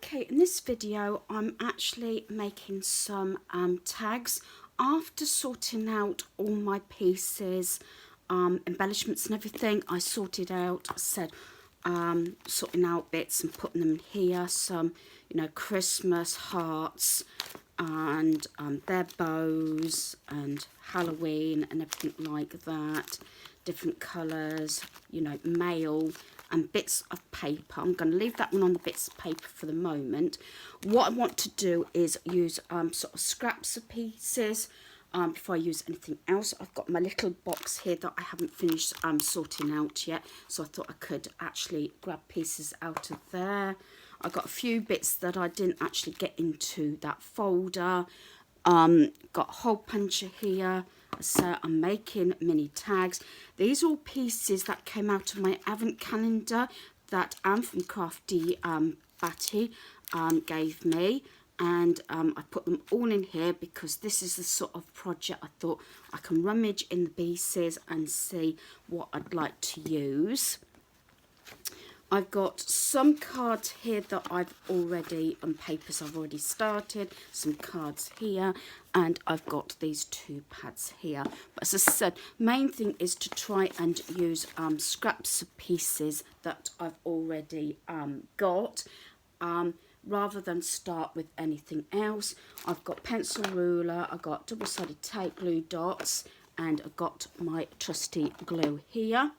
Okay, in this video I'm actually making some tags. After sorting out all my pieces, embellishments and everything, I sorted out, sorting out bits and putting them here, some, Christmas hearts and their bows and Halloween and everything like that, different colours, mail and bits of paper. I'm going to leave that one on the bits of paper for the moment. What I want to do is use sort of scraps of pieces before I use anything else. I've got my little box here that I haven't finished sorting out yet, so I thought I could actually grab pieces out of there. I got a few bits that I didn't actually get into that folder. Got a hole puncher here. So I'm making mini tags. These are all pieces that came out of my advent calendar that Anne from Crafty Batty gave me, and I put them all in here because this is the sort of project I thought I can rummage in the pieces and see what I'd like to use. I've got some cards here that I've already, papers I've already started, some cards here, and I've got these two pads here. But as I said, main thing is to try and use scraps of pieces that I've already got, rather than start with anything else. I've got pencil ruler, I've got double-sided tape, glue dots, and I've got my trusty glue here.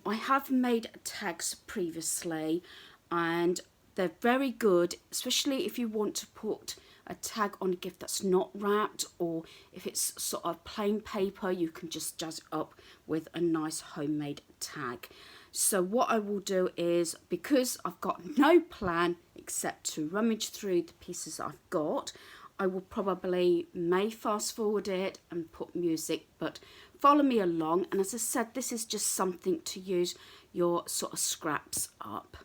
I have made tags previously and they're very good, especially if you want to put a tag on a gift that's not wrapped, or if it's sort of plain paper, you can just jazz it up with a nice homemade tag. So what I will do is, because I've got no plan except to rummage through the pieces I've got, I will may fast forward it and put music, but follow me along. And as I said, this is just something to use your sort of scraps up.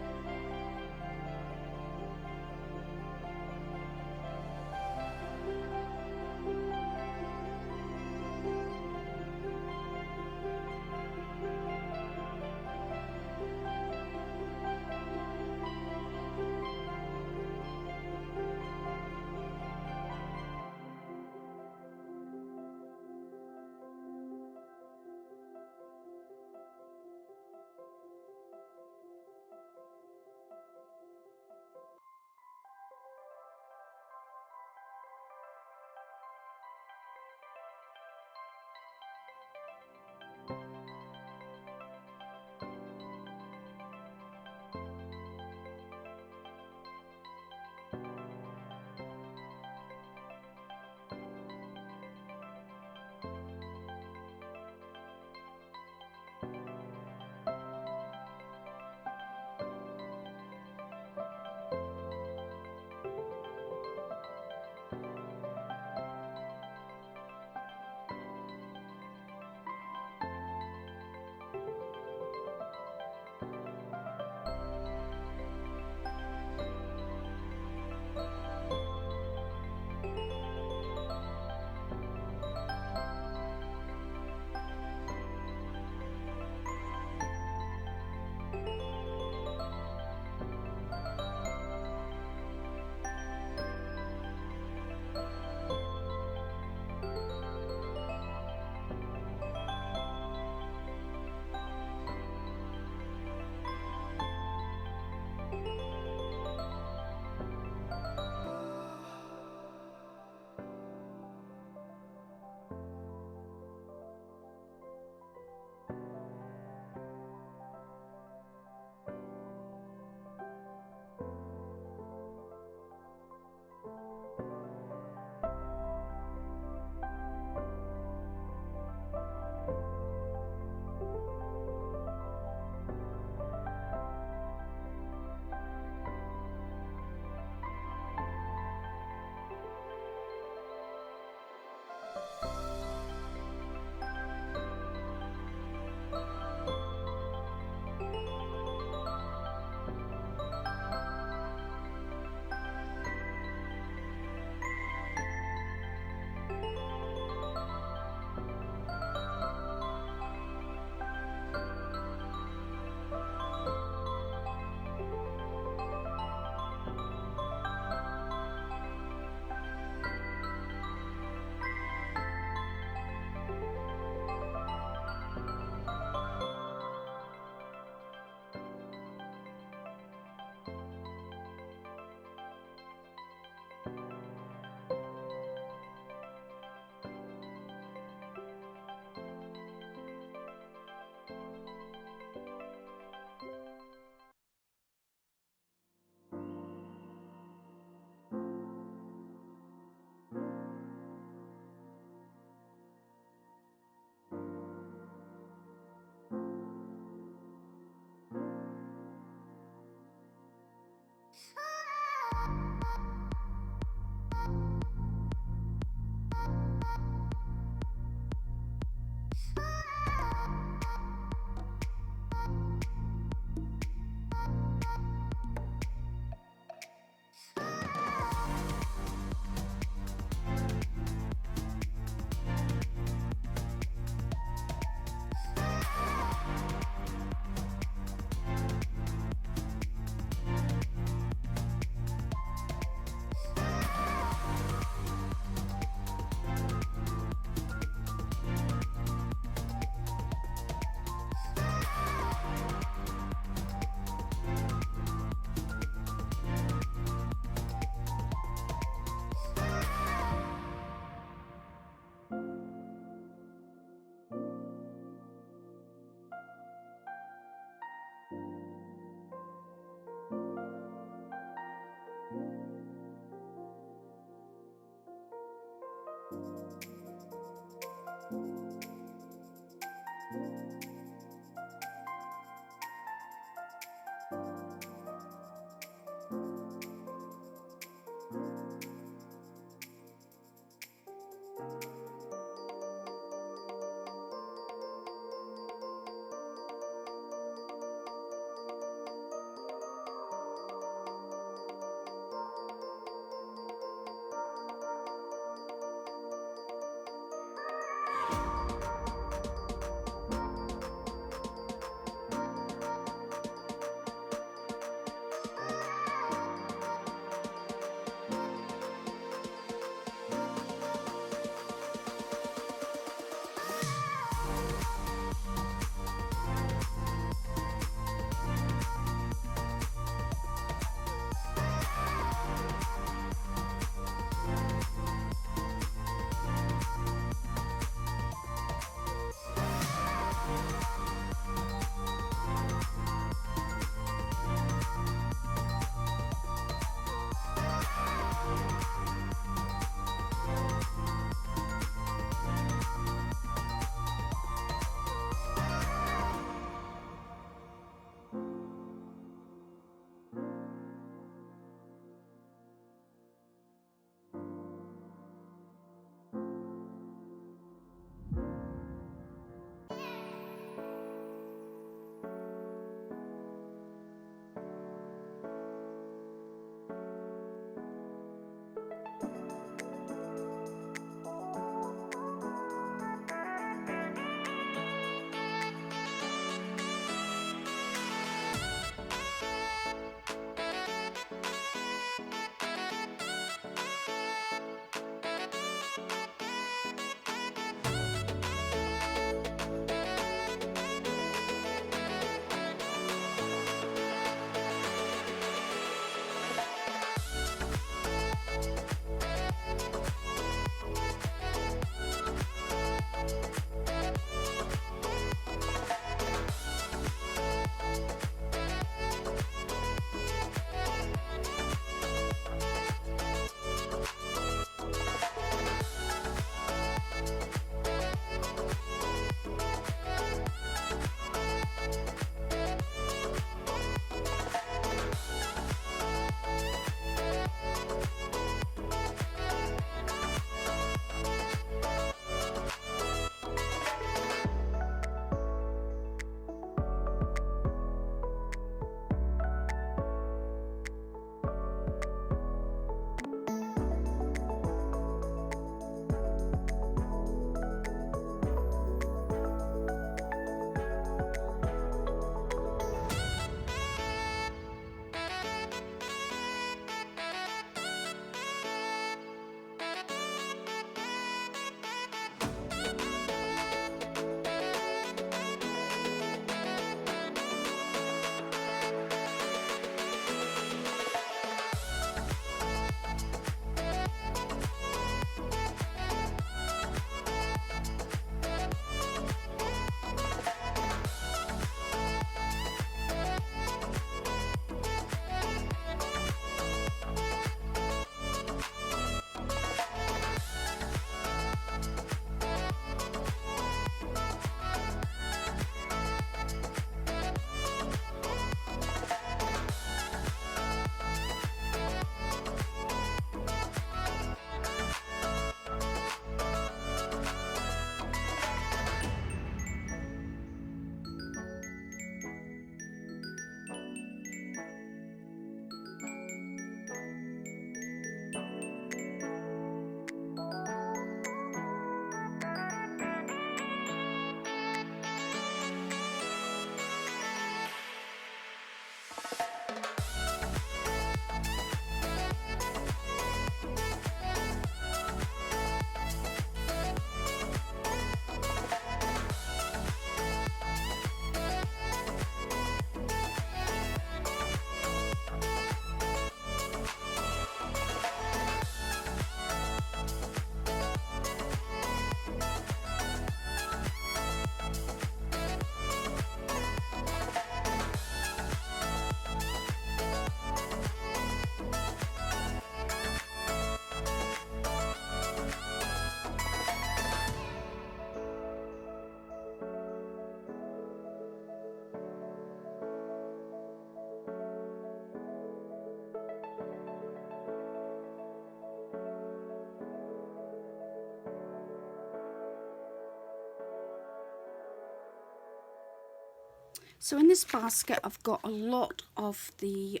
So in this basket I've got a lot of the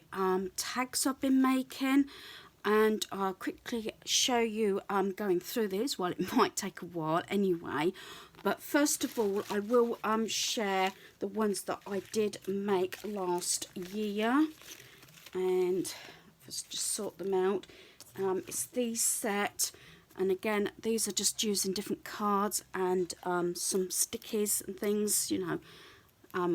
tags I've been making, and I'll quickly show you going through these. Well, it might take a while anyway, but first of all I will share the ones that I did make last year, and let's just sort them out. It's these set, and again these are just using different cards and some stickies and things, you know.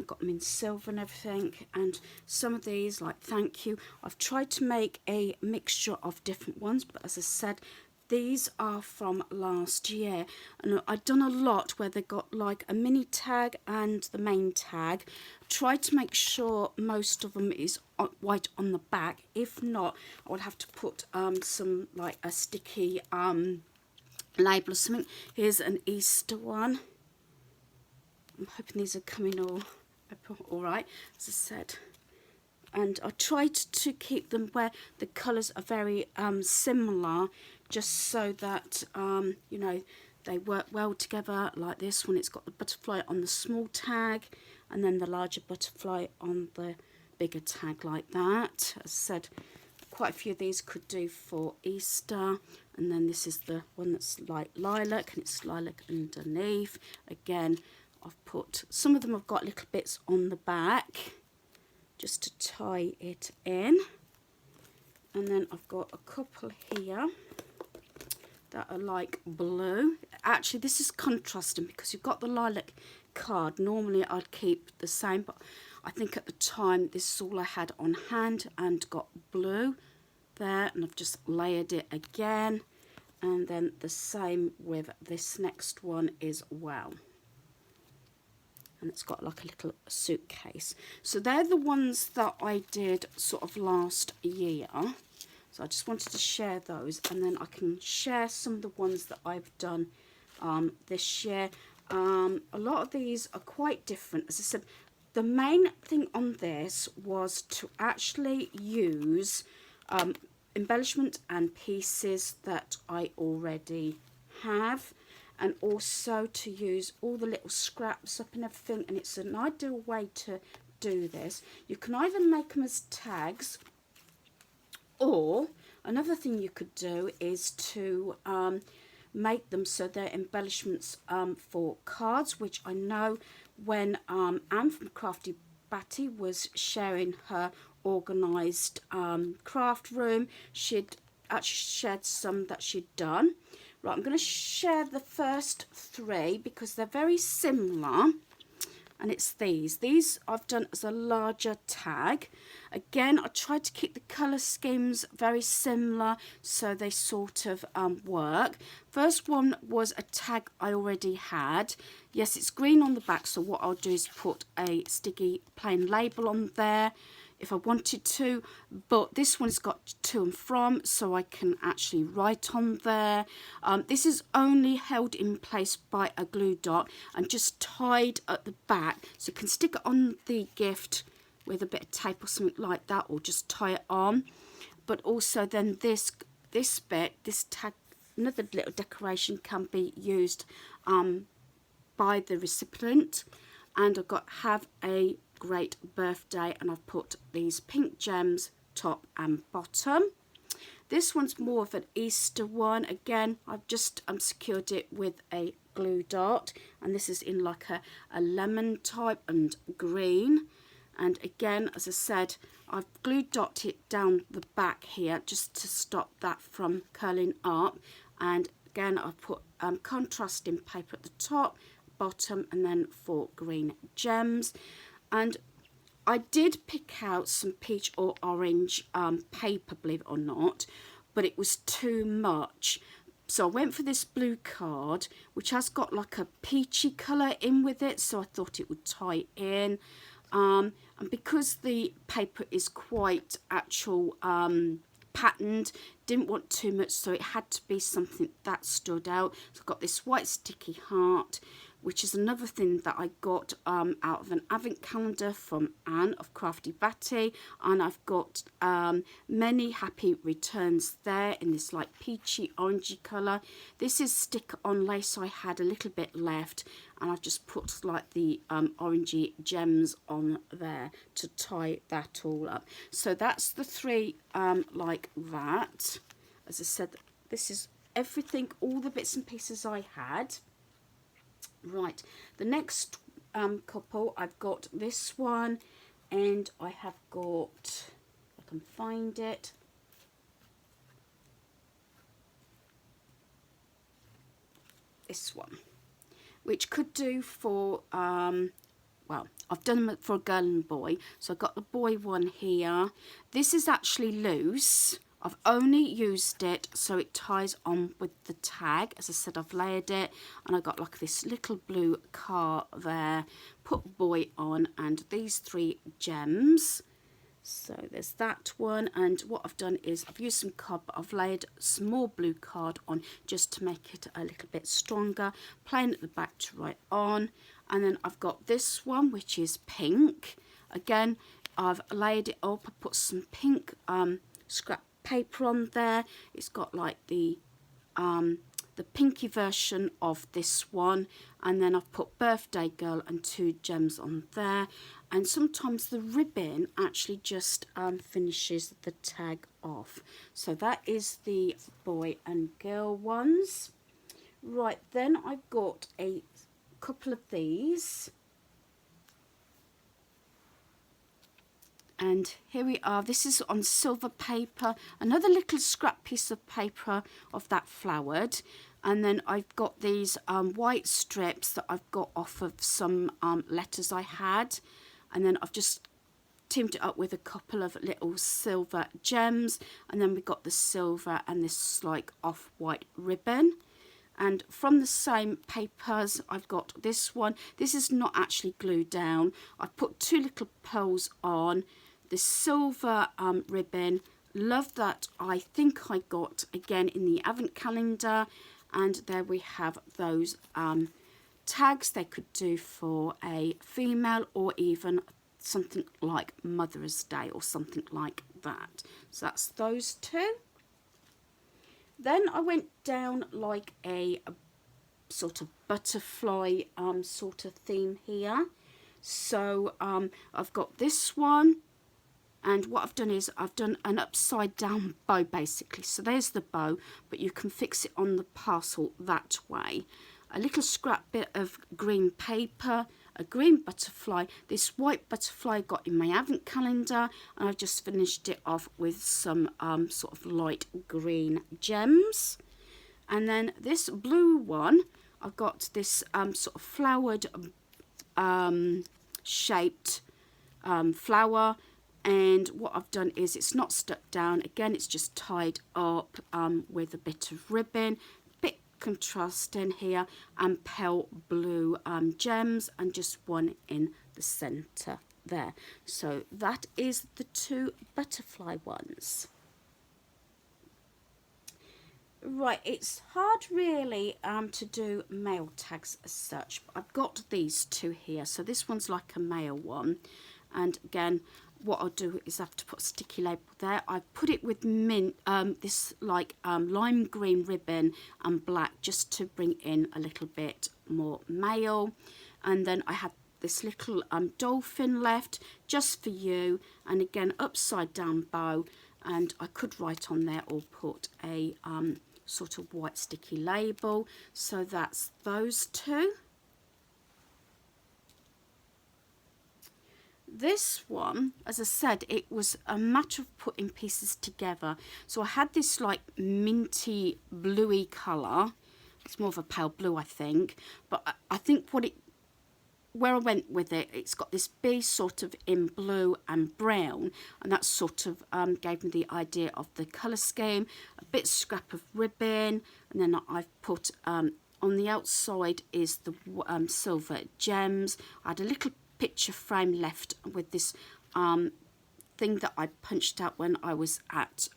Got them in silver and everything, and some of these, like thank you, I've tried to make a mixture of different ones, but as I said, these are from last year, and I've done a lot where they got like a mini tag and the main tag. Tried to make sure most of them is white on the back. If not, I will have to put some like a sticky label or something. Here's an Easter one. I'm hoping these are coming all right, as I said. And I tried to keep them where the colours are very similar, just so that, you know, they work well together. Like this one, it's got the butterfly on the small tag, and then the larger butterfly on the bigger tag, like that. As I said, quite a few of these could do for Easter. And then this is the one that's like lilac, and it's lilac underneath. Again, I've put, some of them have got little bits on the back just to tie it in, and then I've got a couple here that are like blue. Actually this is contrasting because you've got the lilac card. Normally I'd keep the same, but I think at the time this is all I had on hand, and got blue there, and I've just layered it again, and then the same with this next one as well. And it's got like a little suitcase. So they're the ones that I did sort of last year. So I just wanted to share those, and then I can share some of the ones that I've done this year. A lot of these are quite different. As I said, the main thing on this was to actually use embellishment and pieces that I already have, and also to use all the little scraps up and everything. And it's an ideal way to do this. You can either make them as tags, or another thing you could do is to make them so they're embellishments for cards, which I know when Anne from Crafty Batty was sharing her organised craft room, she'd actually shared some that she'd done. Right, I'm going to share the first three because they're very similar, and it's these. These I've done as a larger tag. Again, I tried to keep the colour schemes very similar so they sort of work. First one was a tag I already had. Yes, it's green on the back, so what I'll do is put a sticky plain label on there if I wanted to, but this one's got to and from, so I can actually write on there. This is only held in place by a glue dot and just tied at the back, so you can stick it on the gift with a bit of tape or something like that, or just tie it on. But also then this bit, this tag, another little decoration, can be used by the recipient. And I've got have a great birthday, and I've put these pink gems top and bottom. This one's more of an Easter one. Again, I've just secured it with a glue dot, and this is in like a lemon type and green. And again, as I said, I've glue dotted it down the back here just to stop that from curling up. And again, I've put contrasting paper at the top, bottom, and then 4 green gems. And I did pick out some peach or orange paper, believe it or not, but it was too much. So I went for this blue card, which has got like a peachy colour in with it, so I thought it would tie in. And because the paper is quite actual patterned, didn't want too much, so it had to be something that stood out. So I've got this white sticky heart, which is another thing that I got out of an advent calendar from Anne of Crafty Batty, and I've got many happy returns there in this like peachy orangey colour. This is stick on lace, so I had a little bit left, and I've just put like the orangey gems on there to tie that all up. So that's the three like that. As I said, this is everything, all the bits and pieces I had. Right, the next couple, I've got this one, and I have got, if I can find it, this one, which could do for, well, I've done them for a girl and boy, so I've got the boy one here. This is actually loose. I've only used it so it ties on with the tag. As I said, I've layered it, and I got like this little blue car there. Put boy on, and these three gems. So there's that one, and what I've done is I've used some card, but I've layered some more blue card on just to make it a little bit stronger. Plain at the back to write on, and then I've got this one, which is pink. Again, I've layered it up. I put some pink scrap paper on there. It's got like the pinky version of this one, and then I've put birthday girl and two gems on there, and sometimes the ribbon actually just finishes the tag off. So that is the boy and girl ones. Right, then I've got a couple of these. And here we are. This is on silver paper, another little scrap piece of paper of that flowered. And then I've got these white strips that I've got off of some letters I had. And then I've just teamed it up with a couple of little silver gems. And then we've got the silver and this like off-white ribbon. And from the same papers, I've got this one. This is not actually glued down. I've put two little pearls on. The silver ribbon, love that. I think I got again in the advent calendar, and there we have those tags. They could do for a female or even something like Mother's Day or something like that. So that's those two. Then I went down like a sort of butterfly sort of theme here. So I've got this one. And what I've done is I've done an upside down bow basically. So there's the bow, but you can fix it on the parcel that way. A little scrap bit of green paper, a green butterfly. This white butterfly I got in my advent calendar, and I've just finished it off with some sort of light green gems. And then this blue one, I've got this sort of flowered shaped flower. And what I've done is it's not stuck down. Again, it's just tied up with a bit of ribbon, bit contrasting here, and pale blue gems, and just one in the centre there. So that is the two butterfly ones. Right, it's hard really to do mail tags as such, but I've got these two here. So this one's like a mail one, and again, what I'll do is I have to put a sticky label there. I put it with mint, this like lime green ribbon and black, just to bring in a little bit more mail. And then I have this little dolphin left just for you, and again upside down bow, and I could write on there or put a sort of white sticky label. So that's those two. This one, as I said, it was a matter of putting pieces together. So I had this like minty bluey colour. It's more of a pale blue, I think. But I think where I went with it, it's got this bee sort of in blue and brown, and that sort of gave me the idea of the colour scheme. A bit scrap of ribbon, and then I've put on the outside is the silver gems. I had a little picture frame left with this thing that I punched out when I was at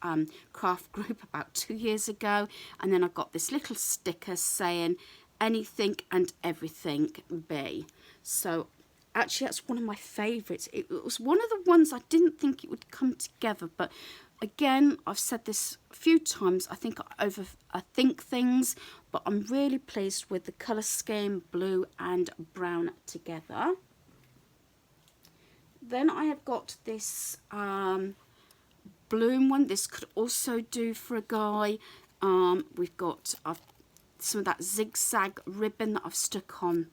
Craft Group about 2 years ago, and then I got this little sticker saying anything and everything be. So actually that's one of my favourites. It was one of the ones I didn't think it would come together, but again, I've said this a few times, I think I overthink things, but I'm really pleased with the colour scheme, blue and brown together. Then I have got this bloom one. This could also do for a guy. We've got some of that zigzag ribbon that I've stuck on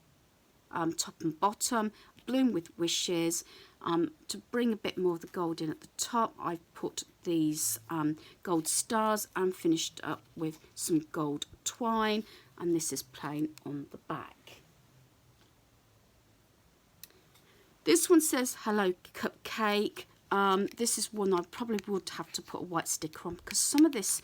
top and bottom, bloom with wishes. To bring a bit more of the gold in at the top, I've put these gold stars and finished up with some gold twine, and this is plain on the back. This one says hello cupcake. This is one I probably would have to put a white sticker on, because some of this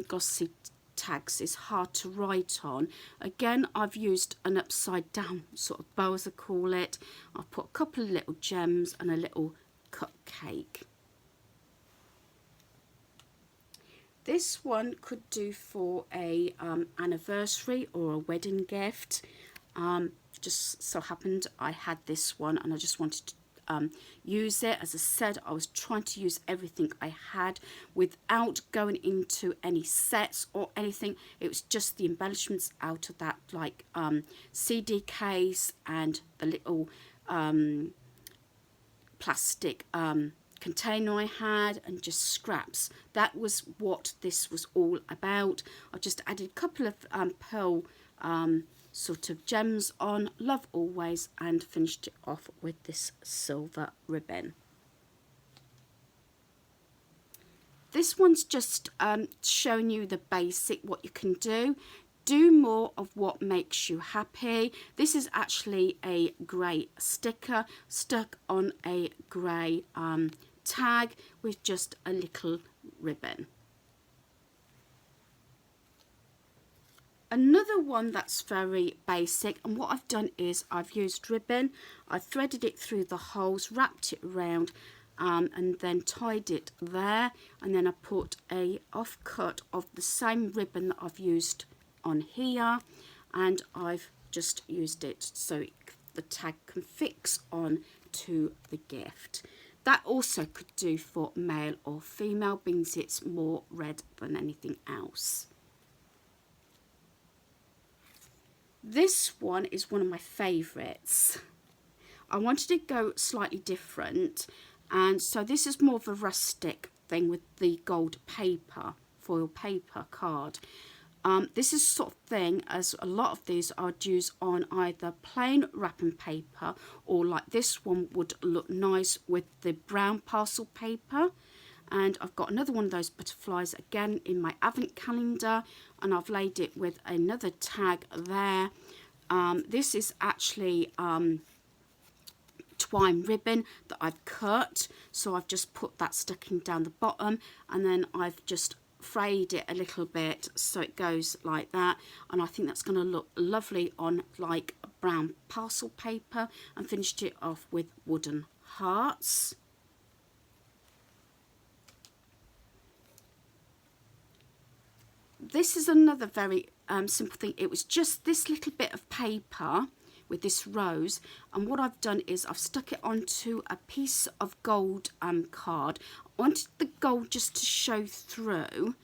glossy tags is hard to write on. Again, I've used an upside down sort of bow, as I call it. I've put a couple of little gems and a little cupcake. This one could do for a anniversary or a wedding gift. Just so happened I had this one and I just wanted to use it. As I said, I was trying to use everything I had without going into any sets or anything. It was just the embellishments out of that, like CD case and the little plastic container I had, and just scraps. That was what this was all about. I just added a couple of pearl sort of gems on, love always, and finished it off with this silver ribbon. This one's just showing you the basic, what you can do. Do more of what makes you happy. This is actually a grey sticker stuck on a grey tag with just a little ribbon. Another one that's very basic, and what I've done is I've used ribbon, I've threaded it through the holes, wrapped it around, and then tied it there, and then I put a offcut of the same ribbon that I've used on here, and I've just used it so the tag can fix on to the gift. That also could do for male or female, being it's more red than anything else. This one is one of my favourites. I wanted to go slightly different, and so this is more of a rustic thing with the gold paper, foil paper card. This is sort of thing, as a lot of these are used on either plain wrapping paper, or like this one would look nice with the brown parcel paper. And I've got another one of those butterflies again in my advent calendar, and I've laid it with another tag there. This is actually twine ribbon that I've cut, so I've just put that stucking down the bottom, and then I've just frayed it a little bit so it goes like that, and I think that's going to look lovely on like brown parcel paper, and finished it off with wooden hearts. This is another very simple thing. It was just this little bit of paper with this rose, and what I've done is I've stuck it onto a piece of gold card. I wanted the gold just to show through,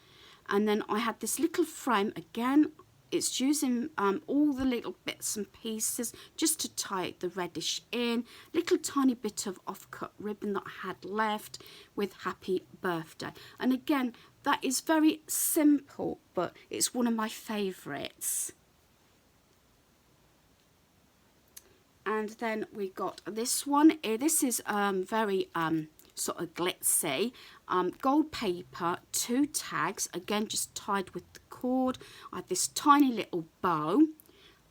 and then I had this little frame. Again, it's using all the little bits and pieces just to tie the reddish in. Little tiny bit of offcut ribbon that I had left with happy birthday, and again, that is very simple, but it's one of my favourites. And then we got this one. This is very sort of glitzy. Gold paper, 2 tags, again just tied with the cord. I have this tiny little bow,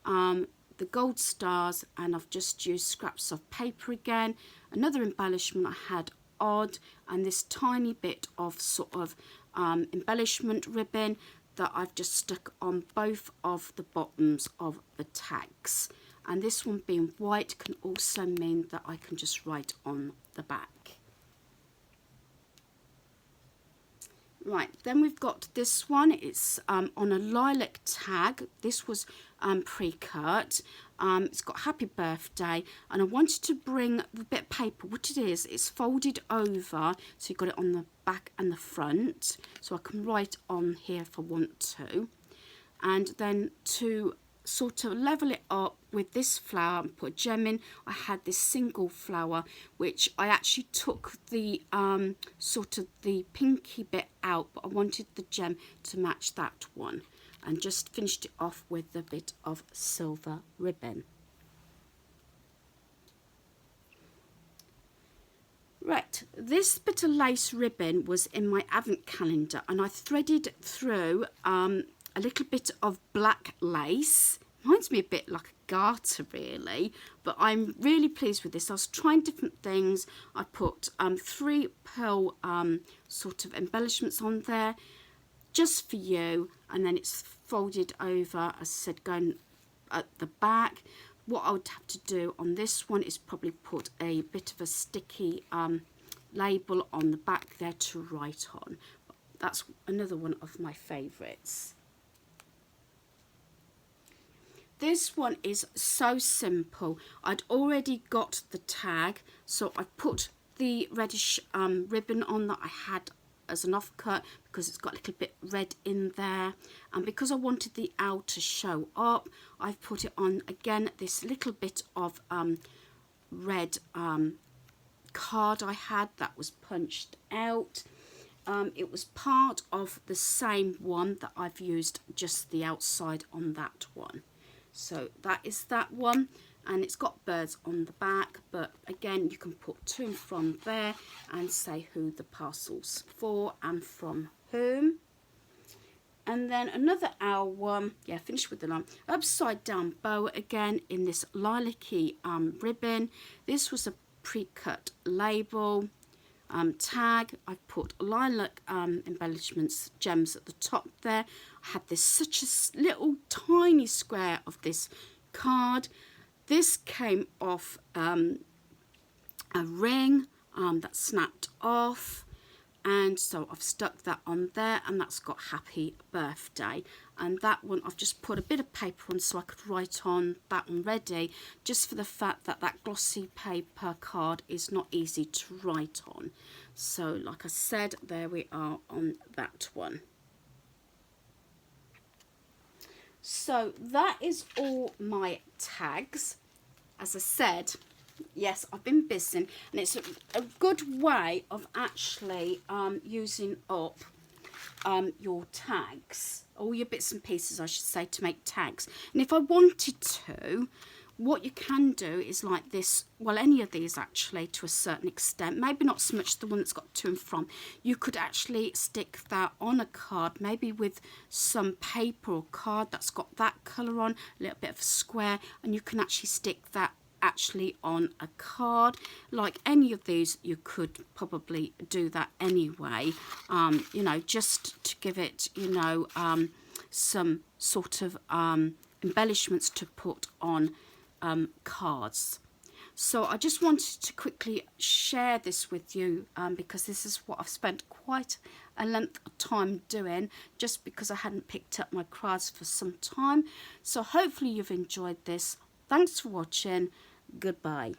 the gold stars, and I've just used scraps of paper again. Another embellishment I had odd, and this tiny bit of sort of embellishment ribbon that I've just stuck on both of the bottoms of the tags. And this one being white can also mean that I can just write on the back. Right, then we've got this one. It's on a lilac tag. This was pre-cut. It's got happy birthday, and I wanted to bring the bit of paper. What it is, it's folded over, so you've got it on the back and the front, so I can write on here if I want to. And then to sort of level it up with this flower and put a gem in, I had this single flower which I actually took the sort of the pinky bit out, but I wanted the gem to match that one, and just finished it off with a bit of silver ribbon. Right, this bit of lace ribbon was in my advent calendar, and I threaded through a little bit of black lace. Reminds me a bit like a garter really, but I'm really pleased with this. I was trying different things. I put 3 pearl sort of embellishments on there just for you, and then it's folded over, as I said, going at the back. What I would have to do on this one is probably put a bit of a sticky label on the back there to write on. That's another one of my favourites. This one is so simple. I'd already got the tag, so I put the reddish ribbon on that I had as an offcut because it's got a little bit red in there, and because I wanted the owl to show up, I've put it on again this little bit of red card I had that was punched out. It was part of the same one that I've used just the outside on that one. So that is that one, and it's got birds on the back, but again you can put to and from there and say who the parcel's for and from whom. And then another owl one, yeah, finished with the upside down bow again in this lilac-y ribbon. This was a pre-cut label. Tag. I put lilac embellishments, gems at the top there. I had this such a little tiny square of this card. This came off a ring that snapped off, and so I've stuck that on there, and that's got happy birthday. And that one I've just put a bit of paper on so I could write on that one ready, just for the fact that that glossy paper card is not easy to write on. So like I said, there we are on that one. So that is all my tags. As I said, yes, I've been busy, and it's a good way of actually using up your tags, all your bits and pieces I should say, to make tags. And if I wanted to, what you can do is like this, well, any of these actually to a certain extent, maybe not so much the one that's got to and from. You could actually stick that on a card, maybe with some paper or card that's got that colour on, a little bit of a square, and you can actually stick that actually on a card. Like any of these, you could probably do that anyway, you know, just to give it, you know, some sort of embellishments to put on cards. So I just wanted to quickly share this with you because this is what I've spent quite a length of time doing, just because I hadn't picked up my cards for some time. So hopefully you've enjoyed this. Thanks for watching. Goodbye.